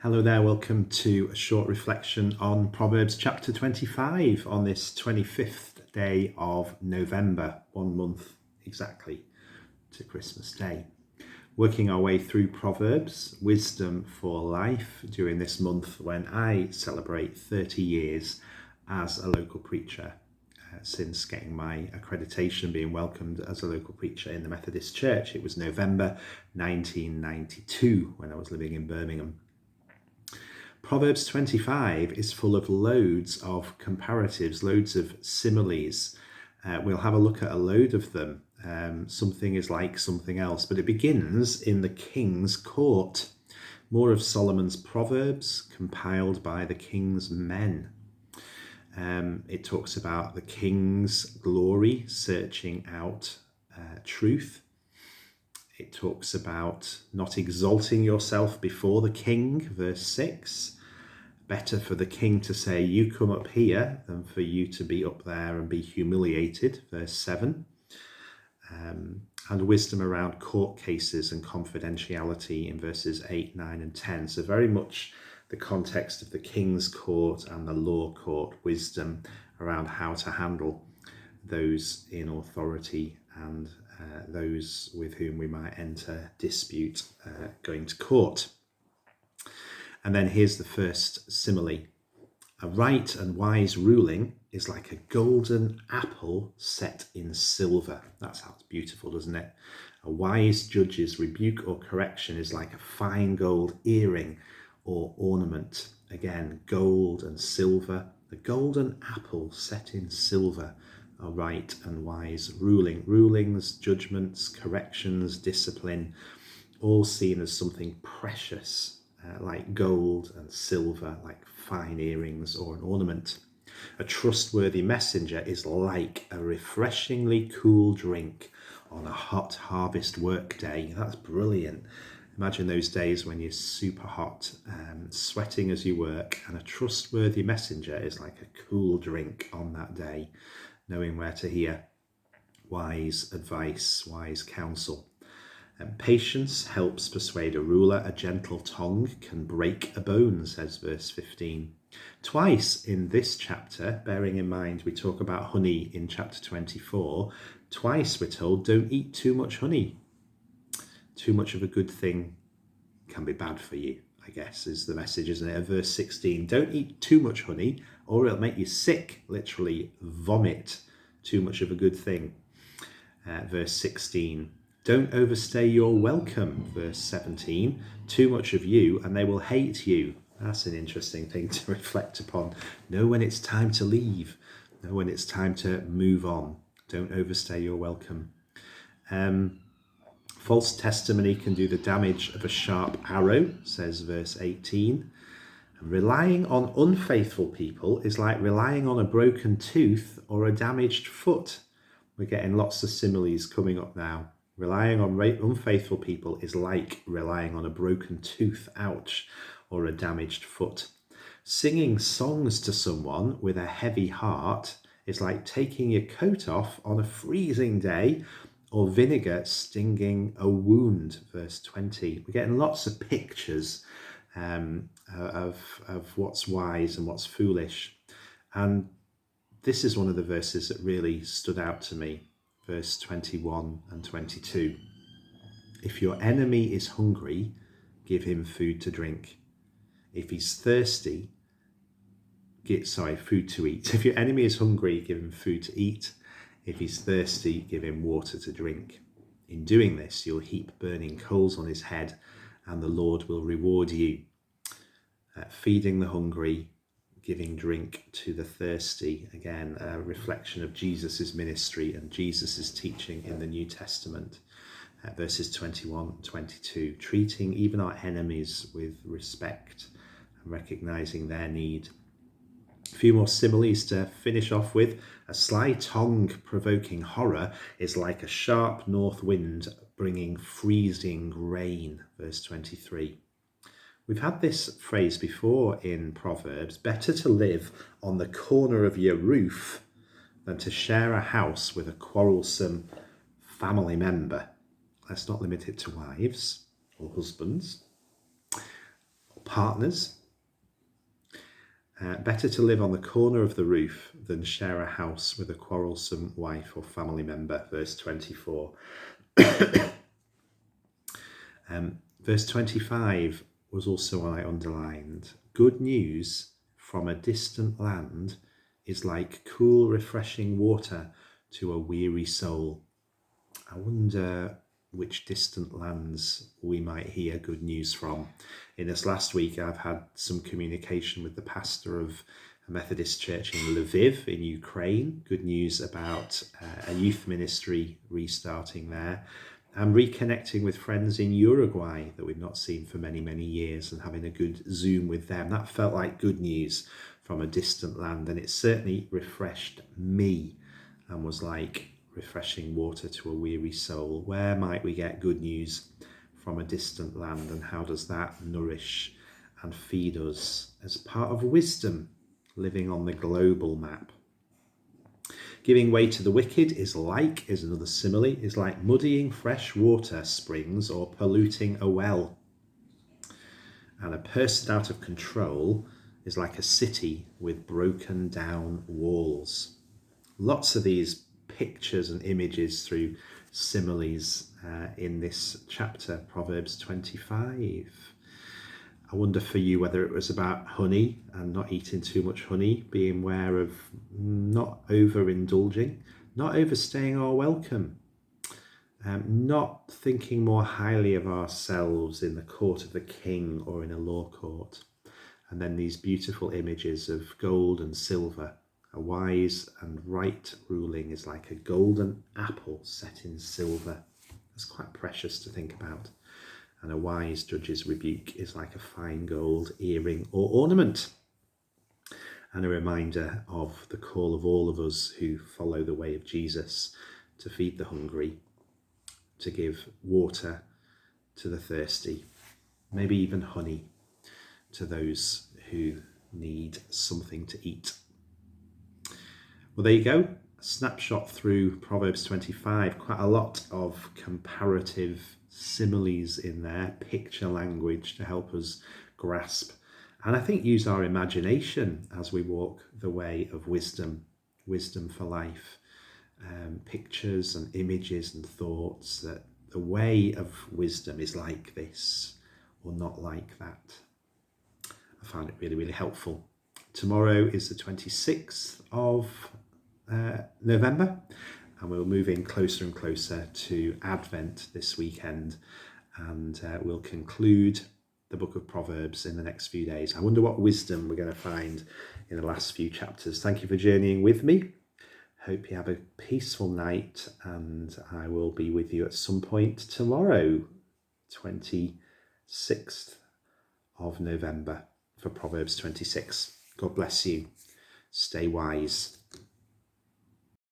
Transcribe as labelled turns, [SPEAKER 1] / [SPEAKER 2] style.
[SPEAKER 1] Hello there, welcome to a short reflection on Proverbs chapter 25 on this 25th day of November, 1 month exactly to Christmas Day. Working our way through Proverbs, wisdom for life during this month when I celebrate 30 years as a local preacher. Since getting my accreditation, being welcomed as a local preacher in the Methodist Church. It was November 1992 when I was living in Birmingham. Proverbs 25 is full of loads of comparatives, loads of similes. We'll have a look at a load of them. Something is like something else, but it begins in the king's court. More of Solomon's Proverbs compiled by the king's men. It talks about the king's glory, searching out truth. It talks about not exalting yourself before the king, verse 6. Better for the king to say, you come up here, than for you to be up there and be humiliated, verse 7. And wisdom around court cases and confidentiality in verses 8, 9 and 10. So very much the context of the king's court and the law court, wisdom around how to handle those in authority and those with whom we might enter dispute going to court. And then here's the first simile. A right and wise ruling is like a golden apple set in silver. That sounds beautiful, doesn't it? A wise judge's rebuke or correction is like a fine gold earring or ornament. Again, gold and silver. The golden apple set in silver. A right and wise ruling. Rulings, judgments, corrections, discipline, all seen as something precious, like gold and silver, like fine earrings or an ornament. A trustworthy messenger is like a refreshingly cool drink on a hot harvest work day. That's brilliant. Imagine those days when you're super hot, sweating as you work, and a trustworthy messenger is like a cool drink on that day, knowing where to hear wise advice, wise counsel. Patience helps persuade a ruler. A gentle tongue can break a bone, says verse 15. Twice in this chapter, bearing in mind we talk about honey in chapter 24, twice we're told don't eat too much honey. Too much of a good thing can be bad for you, I guess, is the message, isn't it? Verse 16, don't eat too much honey or it'll make you sick, literally vomit. Too much of a good thing. Verse 16, don't overstay your welcome, verse 17. Too much of you and they will hate you. That's an interesting thing to reflect upon. Know when it's time to leave. Know when it's time to move on. Don't overstay your welcome. False testimony can do the damage of a sharp arrow, says verse 18. And relying on unfaithful people is like relying on a broken tooth or a damaged foot. We're getting lots of similes coming up now. Relying on unfaithful people is like relying on a broken tooth, ouch, or a damaged foot. Singing songs to someone with a heavy heart is like taking your coat off on a freezing day or vinegar stinging a wound, verse 20. We're getting lots of pictures of what's wise and what's foolish. And this is one of the verses that really stood out to me. Verse 21 and 22. If your enemy is hungry, give him food to drink. If he's thirsty, food to eat. If your enemy is hungry, give him food to eat. If he's thirsty, give him water to drink. In doing this, you'll heap burning coals on his head, and the Lord will reward you. Feeding the hungry, giving drink to the thirsty. Again, a reflection of Jesus's ministry and Jesus's teaching in the New Testament. Verses 21 and 22. Treating even our enemies with respect and recognizing their need. A few more similes to finish off with. A sly tongue provoking horror is like a sharp north wind bringing freezing rain, verse 23. We've had this phrase before in Proverbs, better to live on the corner of your roof than to share a house with a quarrelsome family member. Let's not limit it to wives or husbands. Partners, better to live on the corner of the roof than share a house with a quarrelsome wife or family member, verse 24. Verse 25 was also one I underlined. Good news from a distant land is like cool, refreshing water to a weary soul. I wonder which distant lands we might hear good news from. In this last week, I've had some communication with the pastor of a Methodist church in Lviv in Ukraine. Good news about a youth ministry restarting there. I'm reconnecting with friends in Uruguay that we've not seen for many, many years and having a good Zoom with them. That felt like good news from a distant land, and it certainly refreshed me and was like refreshing water to a weary soul. Where might we get good news from a distant land, and how does that nourish and feed us as part of wisdom living on the global map? Giving way to the wicked is another simile, is like muddying fresh water springs or polluting a well. And a person out of control is like a city with broken down walls. Lots of these pictures and images through similes in this chapter, Proverbs 25. I wonder for you whether it was about honey and not eating too much honey, being aware of not overindulging, not overstaying our welcome, not thinking more highly of ourselves in the court of the king or in a law court. And then these beautiful images of gold and silver. A wise and right ruling is like a golden apple set in silver. That's quite precious to think about. And a wise judge's rebuke is like a fine gold earring or ornament. And a reminder of the call of all of us who follow the way of Jesus to feed the hungry, to give water to the thirsty, maybe even honey to those who need something to eat. Well, there you go. A snapshot through Proverbs 25. Quite a lot of comparative similes in there, picture language to help us grasp. And I think use our imagination as we walk the way of wisdom for life. Pictures and images and thoughts that the way of wisdom is like this or not like that. I found it really, really helpful. Tomorrow is the 26th of November, and we're moving closer and closer to Advent this weekend, and we'll conclude the book of Proverbs in the next few days. I wonder what wisdom we're going to find in the last few chapters. Thank you for journeying with me. Hope you have a peaceful night, and I will be with you at some point tomorrow, 26th of November, for Proverbs 26. God bless you. Stay wise.